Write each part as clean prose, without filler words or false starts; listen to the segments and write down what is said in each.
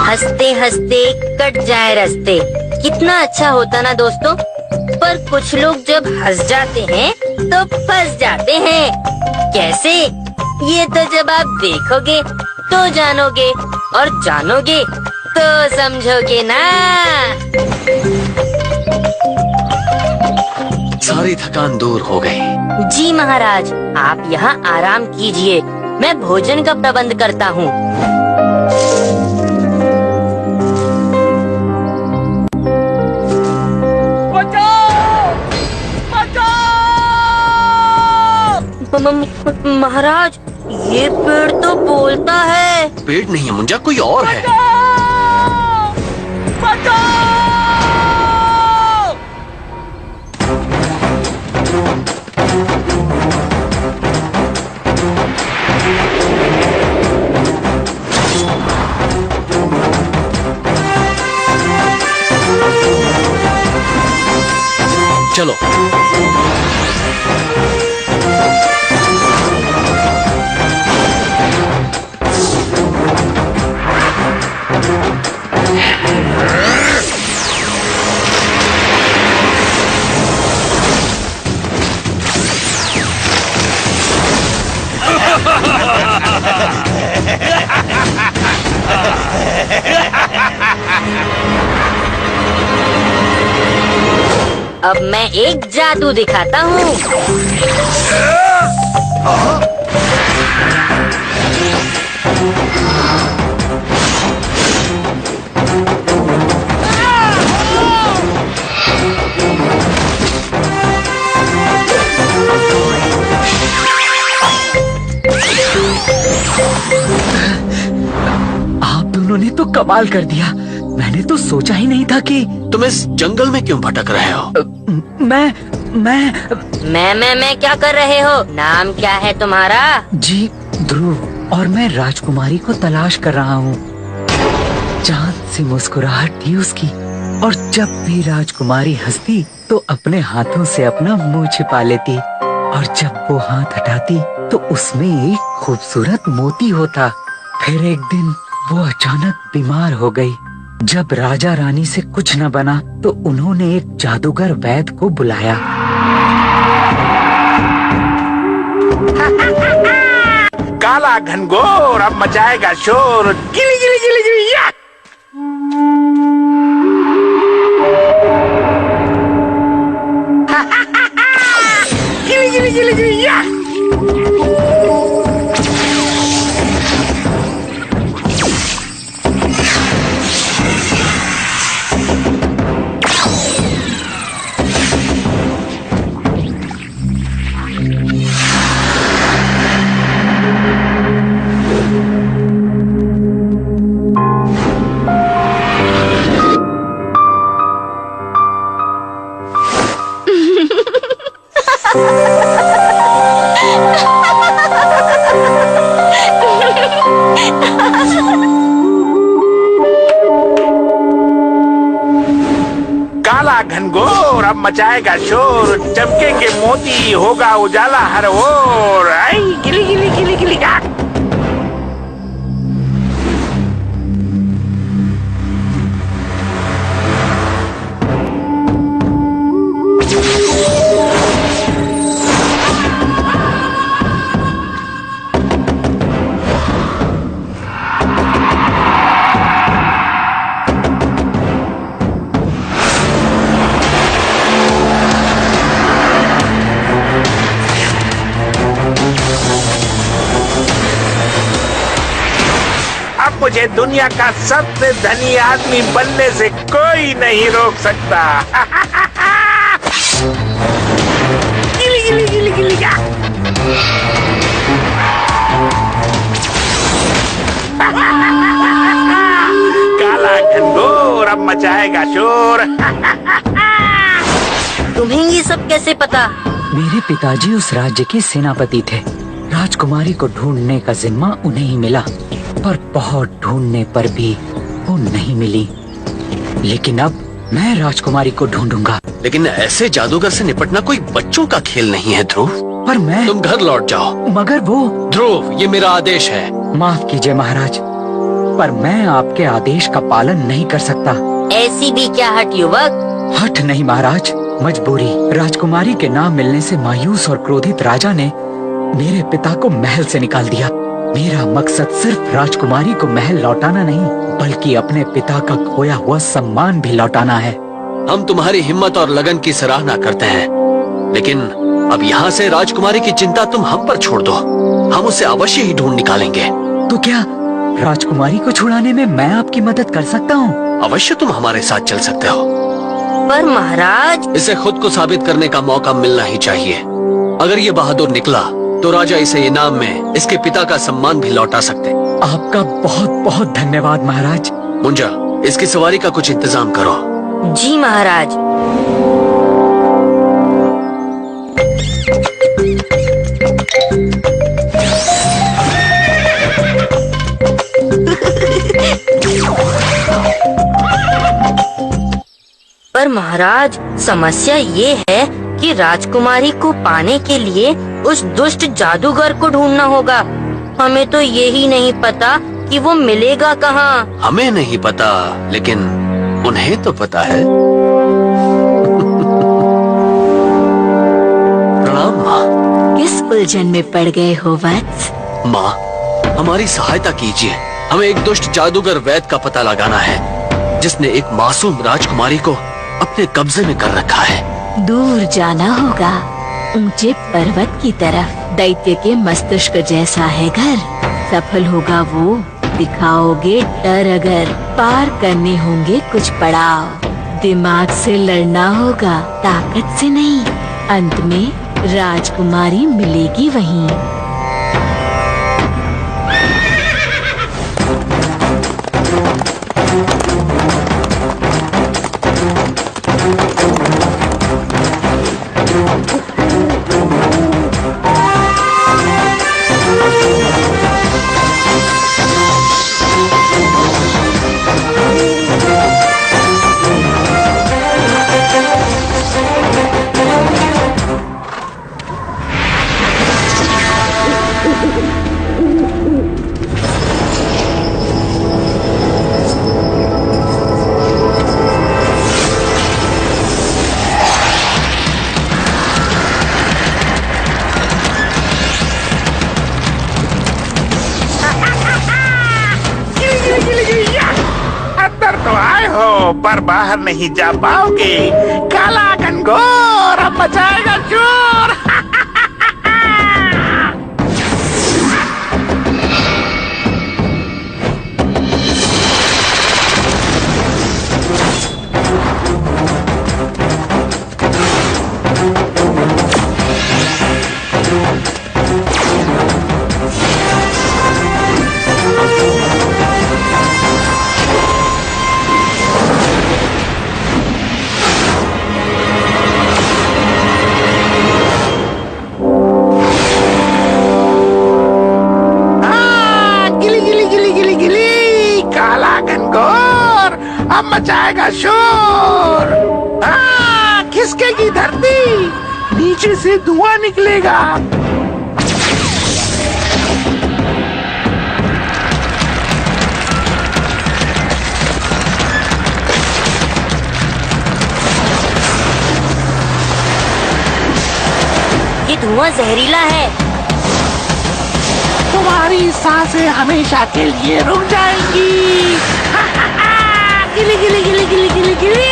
हंसते हंसते कट जाए रास्ते। कितना अच्छा होता ना दोस्तों। पर कुछ लोग जब हंस जाते हैं तो फंस जाते हैं। कैसे? ये तो जब आप देखोगे तो जानोगे, और जानोगे तो समझोगे ना। सारी थकान दूर हो गई। जी महाराज, आप यहाँ आराम कीजिए, मैं भोजन का प्रबंध करता हूँ। महाराज, ये पेड़ तो बोलता है। पेड़ नहीं है मुंजा, कोई और है। चलो। अब मैं एक जादू दिखाता हूँ। आप दोनों ने तो कमाल कर दिया। मैंने तो सोचा ही नहीं था कि तुम इस जंगल में क्यों भटक रहे हो? मैं क्या कर रहे हो? नाम क्या है तुम्हारा? जी ध्रुव, और मैं राजकुमारी को तलाश कर रहा हूँ। चांद सी मुस्कुराहट थी उसकी, और जब भी राजकुमारी हंसती तो अपने हाथों से अपना मुंह छिपा लेती, और जब वो हाथ हटाती तो उसमें एक खूबसूरत मोती होता। फिर एक दिन वो अचानक बीमार हो गई। जब राजा रानी से कुछ न बना तो उन्होंने एक जादूगर वैद्य को बुलाया। काला घनघोर अब मचाएगा शोर, गिली गिली गिली गिली या। गिली गिली गिली गिली या। काला घनघोर अब मचाएगा शोर, चमकेंगे मोती, होगा उजाला हर ओर। आई गिली गिली गिली गिली का। मुझे दुनिया का सबसे धनी आदमी बनने से कोई नहीं रोक सकता। गिली गिली गिली गिली का। काला घनघोर अब मचाएगा शोर। तुम्हें ये सब कैसे पता? मेरे पिताजी उस राज्य के सेनापति थे। राजकुमारी को ढूंढने का जिम्मा उन्हें ही मिला, पर बहुत ढूंढने पर भी वो नहीं मिली। लेकिन अब मैं राजकुमारी को ढूंढूंगा। लेकिन ऐसे जादूगर से निपटना कोई बच्चों का खेल नहीं है ध्रुव। पर मैं... तुम घर लौट जाओ। मगर वो... ध्रुव, ये मेरा आदेश है। माफ कीजिए महाराज, पर मैं आपके आदेश का पालन नहीं कर सकता। ऐसी भी क्या हट युवक। हट नहीं महाराज, मजबूरी। राजकुमारी के ना मिलने से मायूस और क्रोधित राजा ने मेरे पिता को महल से निकाल दिया। मेरा मकसद सिर्फ राजकुमारी को महल लौटाना नहीं, बल्कि अपने पिता का खोया हुआ सम्मान भी लौटाना है। हम तुम्हारी हिम्मत और लगन की सराहना करते हैं, लेकिन अब यहाँ से राजकुमारी की चिंता तुम हम पर छोड़ दो। हम उसे अवश्य ही ढूंढ निकालेंगे। तो क्या राजकुमारी को छुड़ाने में मैं आपकी मदद कर सकता हूँ? अवश्य तुम हमारे साथ चल सकते हो। पर महाराज, इसे खुद को साबित करने का मौका मिलना ही चाहिए। अगर ये बहादुर निकला तो राजा इसे इनाम में इसके पिता का सम्मान भी लौटा सकते। आपका बहुत बहुत धन्यवाद महाराज। मुंजा, इसकी सवारी का कुछ इंतजाम करो। जी महाराज। पर महाराज, समस्या ये है कि राजकुमारी को पाने के लिए उस दुष्ट जादूगर को ढूंढना होगा। हमें तो यही नहीं पता कि वो मिलेगा कहाँ। हमें नहीं पता, लेकिन उन्हें तो पता है। प्रणाम माँ। किस उलझन में पड़ गए हो वत्स? माँ, हमारी सहायता कीजिए। हमें एक दुष्ट जादूगर वैद का पता लगाना है, जिसने एक मासूम राजकुमारी को अपने कब्जे में कर रखा है। दूर जाना होगा, ऊंचे पर्वत की तरफ। दैत्य के मस्तिष्क जैसा है घर। सफल होगा वो, दिखाओगे डर। अगर पार करने होंगे कुछ पड़ाव, दिमाग से लड़ना होगा, ताकत से नहीं। अंत में राजकुमारी मिलेगी वहीं। अंदर तो आए हो, पर बाहर नहीं जा पाओगे। काला घनघोर अब मचाएगा शोर। अब मचाएगा शोर। खिसकेगी धरती, नीचे से धुआं निकलेगा। ये धुआं जहरीला है। तुम्हारी सांसें हमेशा के लिए रुक जाएंगी। गिली गिली गिली गिली गिली गिली।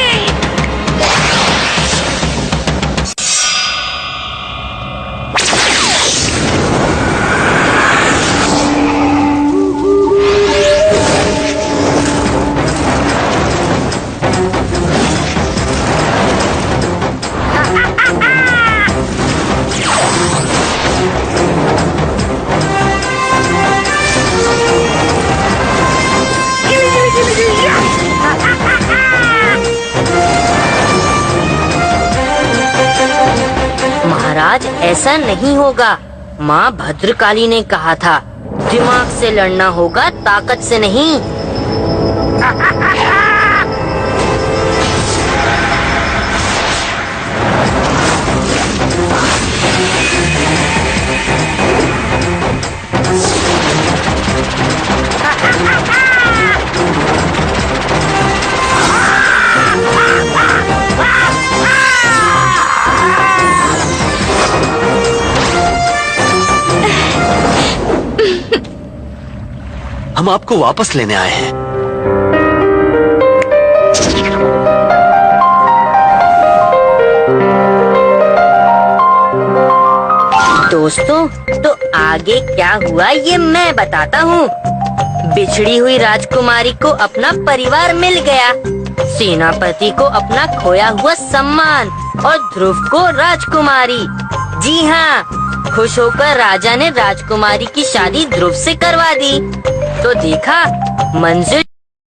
महाराज, ऐसा नहीं होगा। माँ भद्रकाली ने कहा था, दिमाग से लड़ना होगा, ताकत से नहीं। हम आपको वापस लेने आए हैं। दोस्तों, तो आगे क्या हुआ ये मैं बताता हूँ। बिछड़ी हुई राजकुमारी को अपना परिवार मिल गया, सेनापति को अपना खोया हुआ सम्मान और ध्रुव को राजकुमारी। जी हाँ, खुश होकर राजा ने राजकुमारी की शादी ध्रुव से करवा दी। तो देखा, मंजिल